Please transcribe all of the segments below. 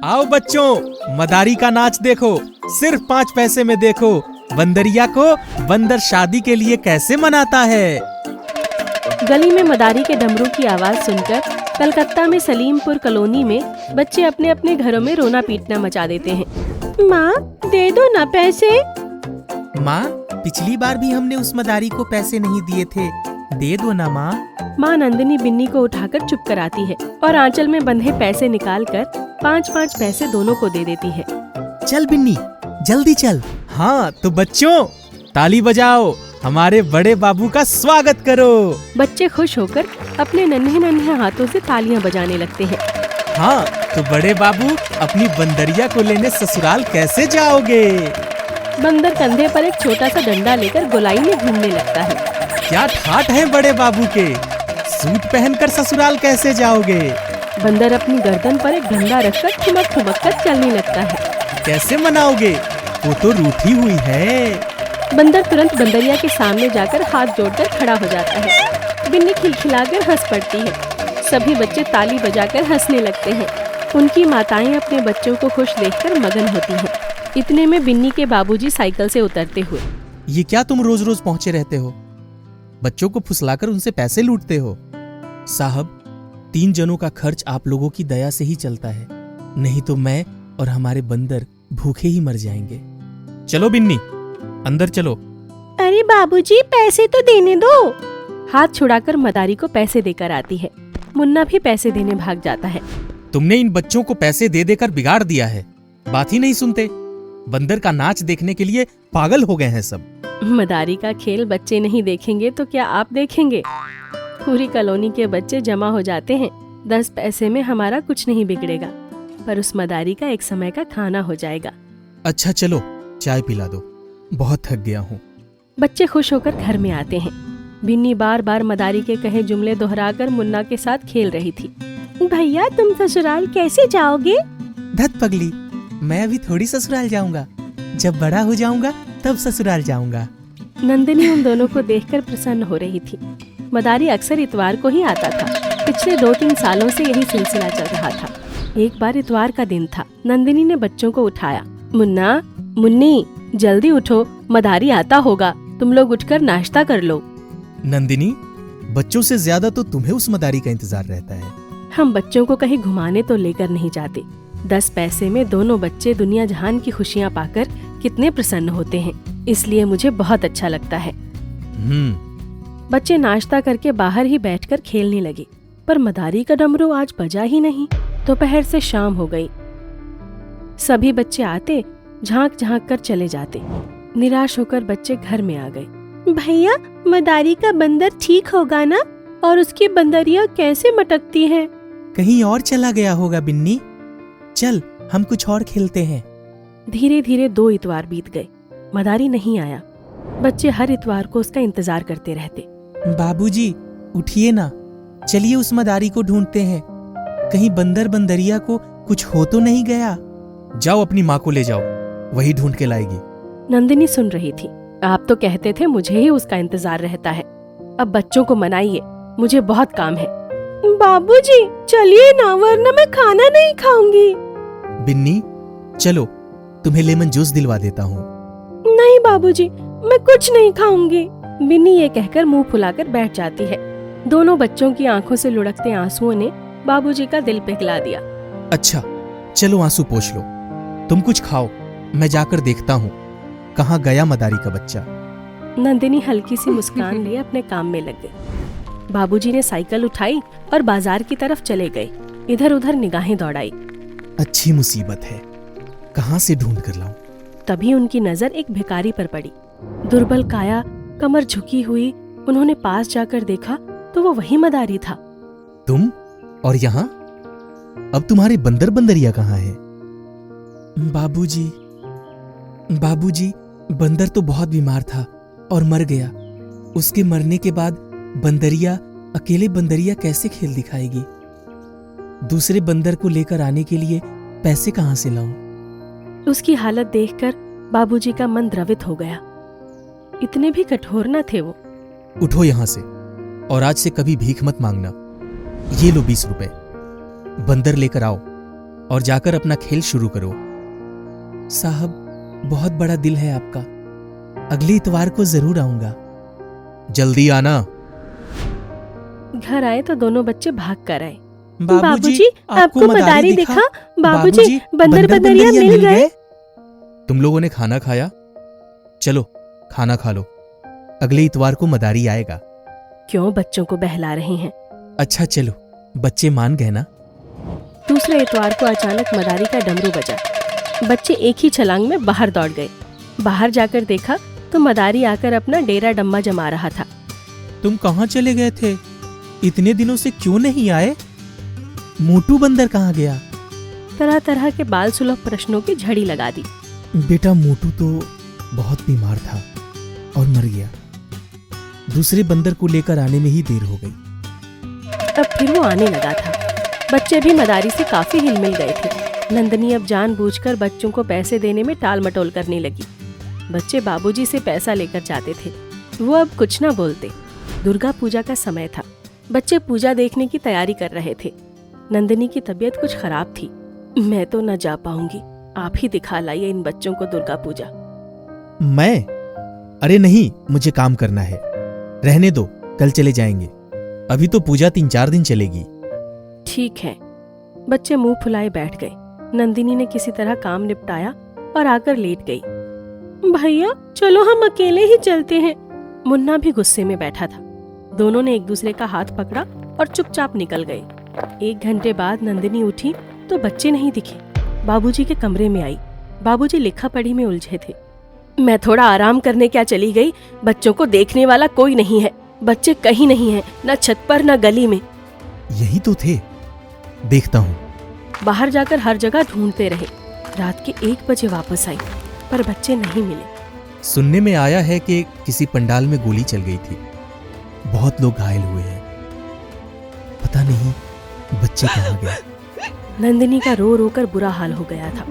आओ बच्चों, मदारी का नाच देखो। सिर्फ 5 पैसे में देखो बंदरिया को बंदर शादी के लिए कैसे मनाता है। गली में मदारी के डमरू की आवाज सुनकर कलकत्ता में सलीमपुर कॉलोनी में बच्चे अपने अपने घरों में रोना पीटना मचा देते हैं। माँ दे दो ना पैसे। माँ, पिछली बार भी हमने उस मदारी को पैसे नहीं दिए थे, दे दो ना माँ। माँ नंदिनी बिन्नी को उठाकर चुप कराती है और आंचल में बंधे पैसे निकालकर 5-5 पैसे दोनों को दे देती है। चल बिन्नी, जल्दी चल। हाँ तो बच्चों, ताली बजाओ, हमारे बड़े बाबू का स्वागत करो। बच्चे खुश होकर अपने नन्हे नन्हे हाथों से तालियां बजाने लगते हैं। हाँ तो बड़े बाबू, अपनी बंदरिया को लेने ससुराल कैसे जाओगे? बंदर कंधे पर एक छोटा सा डंडा लेकर गोलाई में घूमने लगता है। क्या ठाठ है बड़े बाबू के, सूट पहनकर ससुराल कैसे जाओगे? बंदर अपनी गर्दन पर एक डंडा रखकर ठुमक ठुमक कर चलने लगता है। कैसे मनाओगे, वो तो रूठी हुई है। बंदर तुरंत बंदरिया के सामने जाकर हाथ जोड़कर खड़ा हो जाता है। बिन्नी खिलखिलाकर हंस पड़ती है। सभी बच्चे ताली बजाकर हंसने लगते हैं। उनकी माताएं अपने बच्चों को खुश देखकर मगन होती हैं। इतने में बिन्नी के बाबूजी साइकिल से उतरते हुए, ये क्या तुम रोज रोज पहुंचे रहते हो? बच्चों को फुसलाकर उनसे पैसे लूटते हो। साहब, 3 जनों का खर्च आप लोगों की दया से ही चलता है, नहीं तो मैं और हमारे बंदर भूखे ही मर जाएंगे। चलो बिन्नी, अंदर चलो। अरे बाबूजी, पैसे तो देने दो। हाथ छुड़ाकर मदारी को पैसे देकर आती है। मुन्ना भी पैसे देने भाग जाता है। तुमने इन बच्चों को पैसे दे देकर बिगाड़ दिया है, बात ही नहीं सुनते। बंदर का नाच देखने के लिए पागल हो गए हैं सब। मदारी का खेल बच्चे नहीं देखेंगे तो क्या आप देखेंगे? पूरी कॉलोनी के बच्चे जमा हो जाते हैं। 10 पैसे में हमारा कुछ नहीं बिगड़ेगा, पर उस मदारी का एक समय का खाना हो जाएगा। अच्छा चलो, चाय पिला दो, बहुत थक गया हूँ। बच्चे खुश होकर घर में आते हैं। बिन्नी बार बार मदारी के कहे जुमले दोहराकर मुन्ना के साथ खेल रही थी। भैया, तुम ससुराल कैसे जाओगे? धत पगली, मैं अभी थोड़ी ससुराल जाऊंगा, जब बड़ा हो जाऊंगा तब ससुराल जाऊंगा। नंदिनी उन दोनों को देखकर प्रसन्न हो रही थी। मदारी अक्सर इतवार को ही आता था। पिछले 2-3 सालों से यही सिलसिला चल रहा था। एक बार इतवार का दिन था। नंदिनी ने बच्चों को उठाया। मुन्ना, मुन्नी, जल्दी उठो, मदारी आता होगा, तुम लोग उठकर नाश्ता कर लो। नंदिनी, बच्चों से ज्यादा तो तुम्हें उस मदारी का इंतजार रहता है। हम बच्चों को कहीं घुमाने तो लेकर नहीं जाते। 10 पैसे में दोनों बच्चे दुनिया जहान की खुशियाँ पाकर कितने प्रसन्न होते हैं, इसलिए मुझे बहुत अच्छा लगता है। बच्चे नाश्ता करके बाहर ही बैठकर खेलने लगे, पर मदारी का डमरू आज बजा ही नहीं। दोपहर से शाम हो गई। सभी बच्चे आते, झांक झांक कर चले जाते। निराश होकर बच्चे घर में आ गए। भैया, मदारी का बंदर ठीक होगा ना? और उसकी बंदरिया कैसे मटकती है? कहीं और चला गया होगा बिन्नी, चल हम कुछ और खेलते हैं। धीरे धीरे 2 इतवार बीत गए। मदारी नहीं आया। बच्चे हर इतवार को उसका इंतजार करते रहते। बाबूजी, उठिए ना, चलिए उस मदारी को ढूंढते हैं। कहीं बंदर बंदरिया को कुछ हो तो नहीं गया? जाओ अपनी माँ को ले जाओ, वही ढूंढ के लाएगी। नंदिनी सुन रही थी। आप तो कहते थे मुझे ही उसका इंतजार रहता है। अब बच्चों को मनाइए, मुझे बहुत काम है। बाबूजी, चलिए ना, वरना मैं खाना नहीं खाऊंगी। बिन्नी, चलो तुम्हें लेमन जूस दिलवा देता हूँ। नहीं बाबूजी, मैं कुछ नहीं खाऊंगी। बिन्नी ये कहकर मुंह फुलाकर बैठ जाती है। दोनों बच्चों की आंखों से लुढ़कते आंसुओं ने बाबूजी का दिल पिघला दिया। अच्छा चलो आंसू पोंछ लो, तुम कुछ खाओ, मैं जाकर देखता हूँ कहाँ गया मदारी का बच्चा। नंदिनी हल्की सी मुस्कान लिए अपने काम में लग गई। बाबूजी ने साइकिल उठाई और बाजार की तरफ चले गए। इधर उधर निगाहें दौड़ाई। अच्छी मुसीबत है, कहाँ से ढूंढ कर लाऊं? तभी उनकी नजर एक भिखारी पर पड़ी। दुर्बल काया, कमर झुकी हुई। उन्होंने पास जाकर देखा तो वो वही मदारी था। तुम और यहाँ? अब तुम्हारे बंदर बंदरिया कहाँ है? बाबूजी, बाबूजी, बंदर तो बहुत बीमार था और मर गया। उसके मरने के बाद बंदरिया, अकेले बंदरिया कैसे खेल दिखाएगी? दूसरे बंदर को लेकर आने के लिए पैसे कहाँ से लाऊं? उसकी हालत देखकर बाबूजी का मन द्रवित हो गया। इतने भी कठोर न थे वो। उठो यहाँ से और आज से कभी भीख मत मांगना। ये लो 20 रुपए, बंदर लेकर आओ और जाकर अपना खेल शुरू करो। साहब, बहुत बड़ा दिल है आपका। अगले इतवार को जरूर आऊंगा। जल्दी आना। घर आए तो दोनों बच्चे भाग कर आए। बाबूजी, आपको मदारी दिखा? बाबूजी, बंदर बंदरिया मिल गए। तुम लोगों ने खाना खाया? चलो खाना खा लो, अगले इतवार को मदारी आएगा। क्यों बच्चों को बहला रहे हैं? अच्छा चलो, बच्चे मान गए ना? दूसरे इतवार को अचानक मदारी का डमरू बजा। बच्चे एक ही छलांग में बाहर दौड़ गए। बाहर जाकर देखा तो मदारी आकर अपना डेरा डम्मा जमा रहा था। तुम कहाँ चले गए थे? इतने दिनों से क्यों नहीं आए? मोटू बंदर कहाँ गया? तरह तरह के बाल सुलभ प्रश्नों की झड़ी लगा दी। बेटा, मोटू तो बहुत बीमार था और मर गया। दूसरे बंदर को लेकर आने में ही देर हो गई। अब फिर वो आने लगा था। बच्चे भी मदारी से काफी हिलमिल गए थे। नंदिनी अब जानबूझकर बच्चों को पैसे देने में टाल मटोल करने लगी। बच्चे बाबूजी से पैसा लेकर जाते थे। वो अब कुछ ना बोलते। दुर्गा पूजा का समय था। बच्चे पूजा देखने की तैयारी कर रहे थे। नंदिनी की तबीयत कुछ खराब थी। मैं तो न जा पाऊंगी, आप ही दिखा लाइए इन बच्चों को दुर्गा पूजा। मैं? अरे नहीं, मुझे काम करना है। रहने दो, कल चले जाएंगे। अभी तो पूजा 3-4 दिन चलेगी। ठीक है। बच्चे मुंह फुलाए बैठ गए। नंदिनी ने किसी तरह काम निपटाया और आकर लेट गई। भैया चलो, हम अकेले ही चलते हैं। मुन्ना भी गुस्से में बैठा था। दोनों ने एक दूसरे का हाथ पकड़ा और चुपचाप निकल गए। 1 घंटे बाद नंदिनी उठी तो बच्चे नहीं दिखे। बाबूजी के कमरे में आई। बाबूजी लिखा पढ़ी में उलझे थे। मैं थोड़ा आराम करने क्या चली गई। बच्चों को देखने वाला कोई नहीं है। बच्चे कहीं नहीं है, न छत पर न गली में। यही तो थे, देखता हूँ। बाहर जाकर हर जगह ढूंढते रहे। रात के 1 बजे वापस आई, पर बच्चे नहीं मिले। सुनने में आया है कि किसी पंडाल में गोली चल गई थी। बहुत लोग घायल हुए हैं। पता नहीं बच्चे कहाँ गए। नंदिनी का रो रो कर बुरा हाल हो गया था।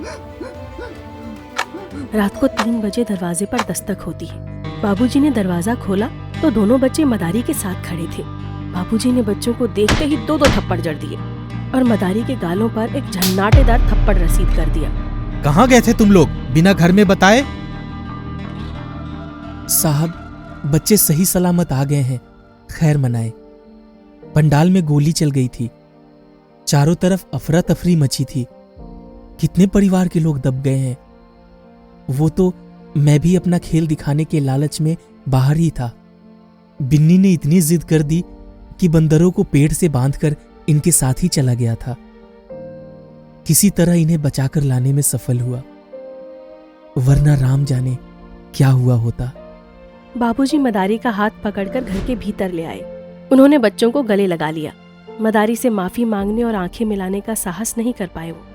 रात को 3 बजे दरवाजे पर दस्तक होती है। बाबूजी ने दरवाजा खोला तो दोनों बच्चे मदारी के साथ खड़े थे। बाबूजी ने बच्चों को देखते ही 2-2 थप्पड़ जड़ दिए और मदारी के गालों पर एक झन्नाटेदार थप्पड़ रसीद कर दिया। कहाँ गए थे तुम लोग, बिना घर में बताए? साहब, बच्चे सही सलामत आ गए हैं, खैर मनाए। पंडाल में गोली चल गई थी। चारों तरफ अफरा तफरी मची थी। कितने परिवार के लोग दब गए हैं। वो तो मैं भी अपना खेल दिखाने के लालच में बाहर ही था। बिन्नी ने इतनी जिद कर दी कि बंदरों को पेड़ से बांधकर इनके साथ ही चला गया था। किसी तरह इन्हें बचाकर लाने में सफल हुआ, वरना राम जाने क्या हुआ होता। बाबूजी मदारी का हाथ पकड़कर घर के भीतर ले आए। उन्होंने बच्चों को गले लगा लिया। मदारी से माफी मांगने और आंखें मिलाने का साहस नहीं कर पाए वो।